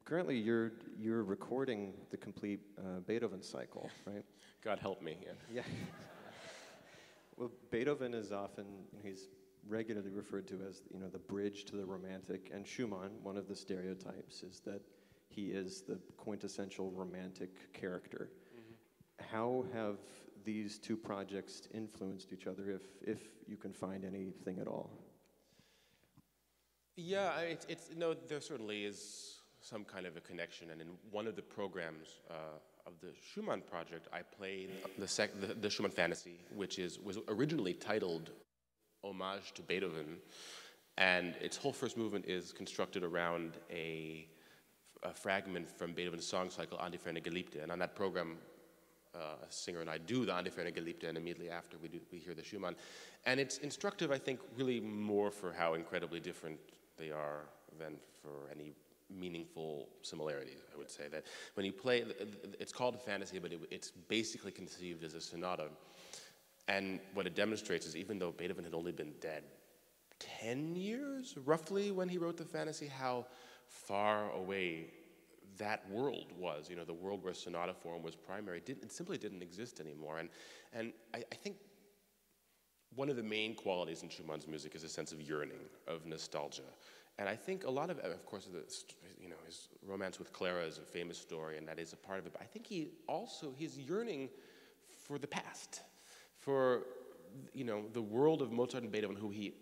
currently you're recording the complete Beethoven cycle, right? God help me. Yeah. Yeah. Well, Beethoven is often, he's regularly referred to as, the bridge to the romantic, and Schumann, one of the stereotypes, is that he is the quintessential romantic character. How have these two projects influenced each other, if you can find anything at all? Yeah, no, there certainly is some kind of a connection, and in one of the programs of the Schumann project, I played the Schumann Fantasy, which was originally titled Homage to Beethoven, and its whole first movement is constructed around a fragment from Beethoven's song cycle An die ferne Geliebte, and on that program, a singer and I do the An die ferne Geliebte, and immediately after we hear the Schumann, and it's instructive, I think, really more for how incredibly different they are than for any meaningful similarities. I would say that when you play, it's called a fantasy, but it's basically conceived as a sonata. And what it demonstrates is, even though Beethoven had only been dead 10 years, roughly, when he wrote the fantasy, how far away that world was. The world where sonata form was primary, it simply didn't exist anymore. And I think one of the main qualities in Schumann's music is a sense of yearning, of nostalgia. And I think a lot of course, his romance with Clara is a famous story, and that is a part of it. But I think he's yearning for the past, for the world of Mozart and Beethoven, who he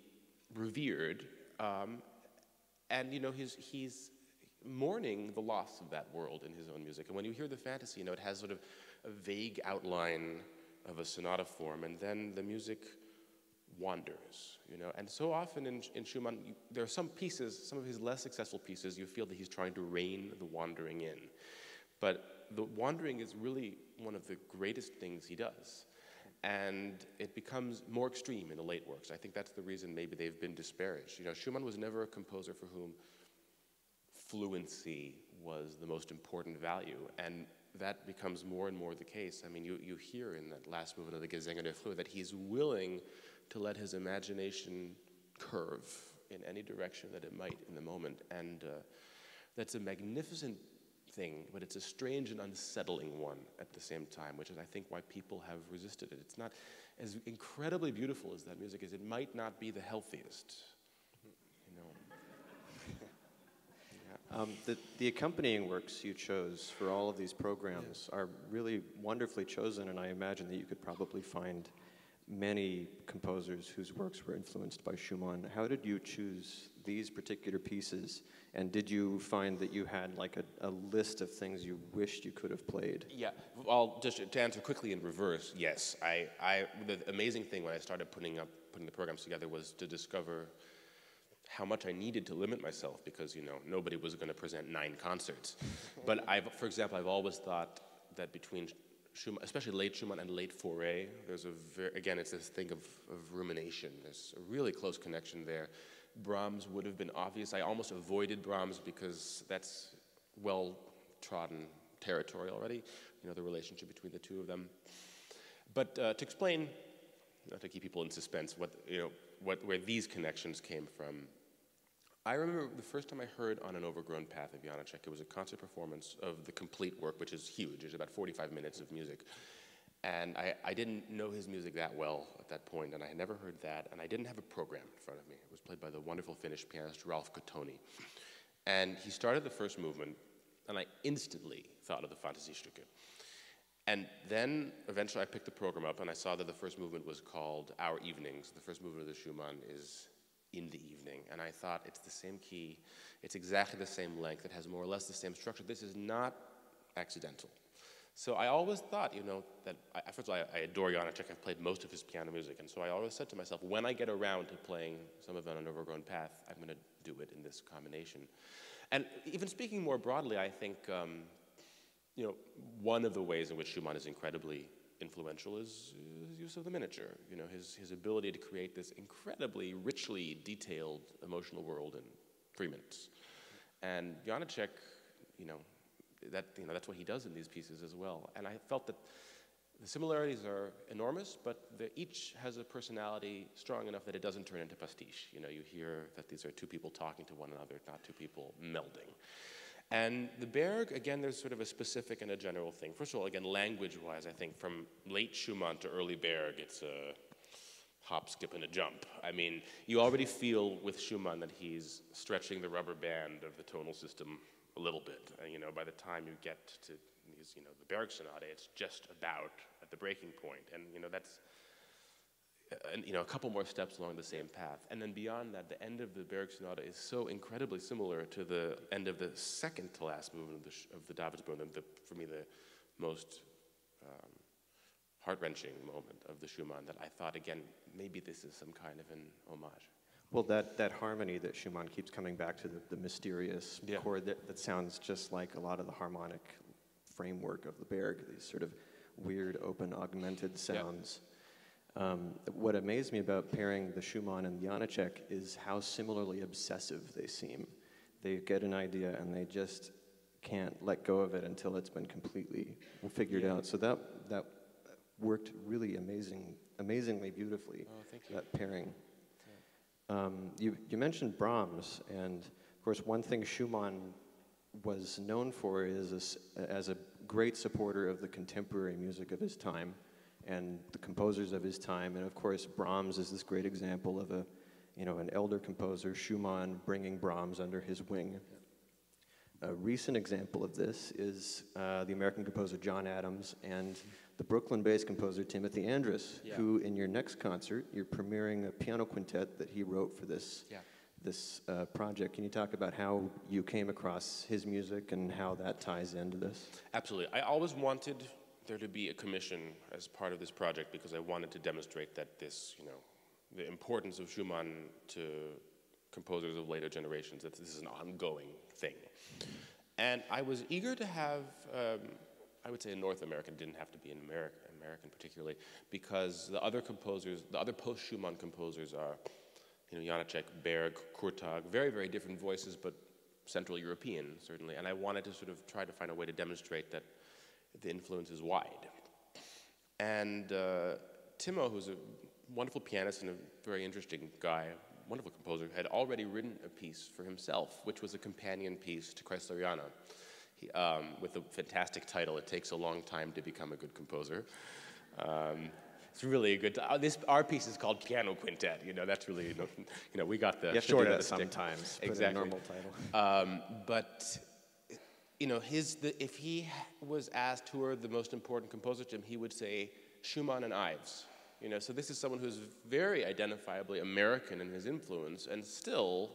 revered, and he's mourning the loss of that world in his own music. And when you hear the fantasy, it has sort of a vague outline of a sonata form, and then the music wanders, and so often in Schumann, there are some pieces, some of his less successful pieces, you feel that he's trying to rein the wandering in. But the wandering is really one of the greatest things he does. And it becomes more extreme in the late works. I think that's the reason maybe they've been disparaged. Schumann was never a composer for whom fluency was the most important value, and that becomes more and more the case. I mean, you hear in that last movement of the Gesänge der Flur that he's willing to let his imagination curve in any direction that it might in the moment. And that's a magnificent thing, but it's a strange and unsettling one at the same time, which is, I think, why people have resisted it. It's not as incredibly beautiful as that music is. It might not be the healthiest, The accompanying works you chose for all of these programs are really wonderfully chosen, and I imagine that you could probably find many composers whose works were influenced by Schumann. How did you choose these particular pieces, and did you find that you had like a list of things you wished you could have played? Yeah, well, just to answer quickly in reverse, yes. The amazing thing when I started putting the programs together was to discover how much I needed to limit myself, because nobody was going to present 9 concerts. But for example, I've always thought that between Schumann, especially late Schumann and late Fauré, there's again, it's this thing of rumination. There's a really close connection there. Brahms would have been obvious. I almost avoided Brahms because that's well-trodden territory already, the relationship between the two of them. But to explain, not to keep people in suspense, where these connections came from, I remember the first time I heard On an Overgrown Path of Janacek. It was a concert performance of the complete work, which is huge. It's about 45 minutes of music. And I didn't know his music that well at that point, and I had never heard that, and I didn't have a program in front of me. It was played by the wonderful Finnish pianist Ralph Cottoni. And he started the first movement, and I instantly thought of the Fantasiestücke. And then eventually I picked the program up, and I saw that the first movement was called Our Evenings. The first movement of the Schumann is In the Evening, and I thought, it's the same key, it's exactly the same length, it has more or less the same structure. This is not accidental. So I always thought, that, first of all, I adore Janacek. I've played most of his piano music, and so I always said to myself, when I get around to playing some of On an Overgrown Path, I'm going to do it in this combination. And even speaking more broadly, I think, one of the ways in which Schumann is incredibly influential is his use of the miniature. His ability to create this incredibly richly detailed emotional world in 3 minutes. And Janacek, that's what he does in these pieces as well. And I felt that the similarities are enormous, but each has a personality strong enough that it doesn't turn into pastiche. You hear that these are 2 people talking to one another, not 2 people melding. And the Berg, again, there's sort of a specific and a general thing. First of all, again, language-wise, I think from late Schumann to early Berg, it's a hop, skip, and a jump. I mean, you already feel with Schumann that he's stretching the rubber band of the tonal system a little bit. You know, by the time you get to these, you know, the Berg Sonata, it's just about at the breaking point. And, you know, that's, you know, a couple more steps along the same path. And then beyond that, the end of the Berg Sonata is so incredibly similar to the end of the second to last movement of the Davidsbühne, for me, the most heart-wrenching moment of the Schumann that I thought, again, maybe this is some kind of an homage. Well, that harmony that Schumann keeps coming back to, the mysterious chord that sounds just like a lot of the harmonic framework of the Berg, these sort of weird, open, augmented sounds. What amazed me about pairing the Schumann and the Janacek is how similarly obsessive they seem. They get an idea and they just can't let go of it until it's been completely figured out. So that worked really amazingly beautifully. Oh, thank you. That pairing. You mentioned Brahms, and of course one thing Schumann was known for is as a great supporter of the contemporary music of his time and the composers of his time. And of course Brahms is this great example of an elder composer, Schumann, bringing Brahms under his wing. A recent example of this is the American composer John Adams and the Brooklyn-based composer Timothy Andrus, who in your next concert, you're premiering a piano quintet that he wrote for this project. Can you talk about how you came across his music and how that ties into this? Absolutely. I always wanted there to be a commission as part of this project because I wanted to demonstrate that this, you know, the importance of Schumann to composers of later generations, that this is an ongoing thing. And I was eager to have, I would say a North American, didn't have to be an American particularly, because the other composers, the other post-Schumann composers are, you know, Janacek, Berg, Kurtag, very, very different voices, but Central European, certainly. And I wanted to sort of try to find a way to demonstrate that the influence is wide. And Timo, who's a wonderful pianist and a very interesting guy, wonderful composer, had already written a piece for himself, which was a companion piece to Kreisleriana, with a fantastic title, It Takes a Long Time to Become a Good Composer. It's really a good, our piece is called Piano Quintet, you know, that's really, you know, we got the short end of the stick. Sometimes, exactly. Put a normal title. But, you know, if he was asked who are the most important composers to him, he would say Schumann and Ives. You know, so this is someone who's very identifiably American in his influence, and still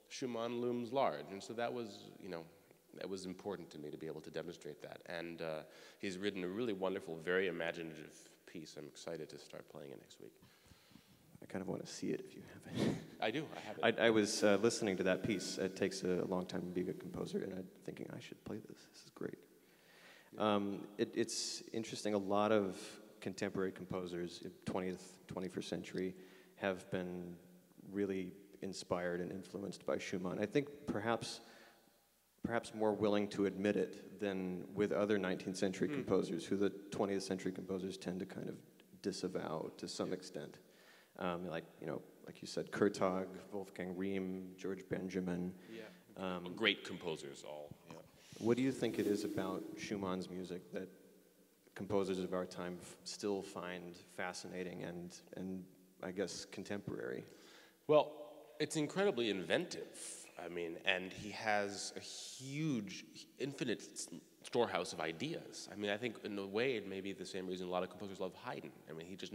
Schumann looms large. And so that was, you know, that was important to me to be able to demonstrate that. And he's written a really wonderful, very imaginative piece. I'm excited to start playing it next week. I kind of want to see it if you have it. I do, I have it. I was listening to that piece, It Takes a Long Time to Be a Good Composer, and I'm thinking I should play this. This is great. It's interesting, a lot of contemporary composers, 20th, 21st century, have been really inspired and influenced by Schumann. I think perhaps more willing to admit it than with other 19th century composers, who the 20th century composers tend to kind of disavow to some extent. Like you said, Kurtag, Wolfgang Riem, George Benjamin. Great composers all. Yeah. What do you think it is about Schumann's music that composers of our time still find fascinating and I guess contemporary? Well, it's incredibly inventive. I mean, and he has a huge, infinite storehouse of ideas. I mean, I think in a way it may be the same reason a lot of composers love Haydn. I mean, he just